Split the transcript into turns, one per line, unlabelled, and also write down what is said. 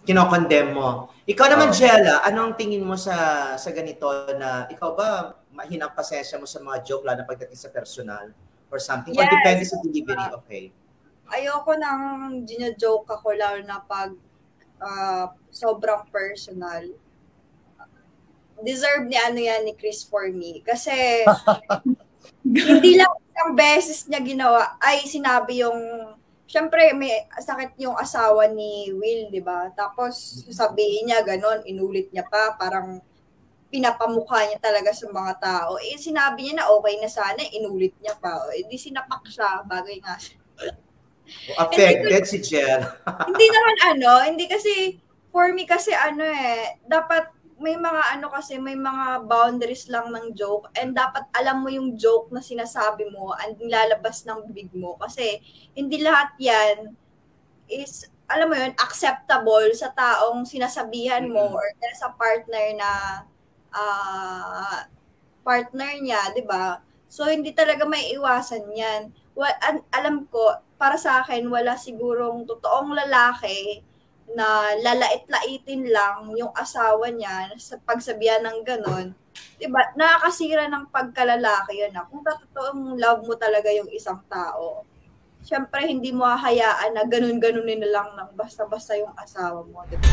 Kinokondem mo. Ikaw naman, Jella, anong tingin mo sa ganito na ikaw ba mahinang pasensya mo sa mga joke lalo na pagdating sa personal or something? Or depende sa delivery? Okay.
Ayoko nang gino-joke ako lalo na pag sobrang personal. Deserve ni ni Chris for me. Kasi hindi lang isang beses niya ginawa, sinabi yung syempre, may sakit yung asawa ni Will, di ba? Tapos, sabihin niya, ganon, inulit niya pa, parang pinapamukha niya talaga sa mga tao. Sinabi niya na okay na sana, inulit niya pa. Di sinapak siya, bagay nga siya.
Affected si Jel.
Hindi naman hindi kasi, for me kasi dapat may mga may mga boundaries lang ng joke and dapat alam mo yung joke na sinasabi mo and lalabas ng bibig mo kasi hindi lahat yan is, alam mo yun, acceptable sa taong sinasabihan mo or sa partner na partner niya, di ba? So, hindi talaga may iwasan yan. Alam ko, para sa akin, wala sigurong totoong lalaki na lalait-laitin lang yung asawa niya sa pagsabihan ng ganon, diba, nakakasira ng pagkalalaki yun na kung totoong love mo talaga yung isang tao, syempre hindi mo hahayaan na ganun-ganunin na lang ng basta-basta yung asawa mo, diba?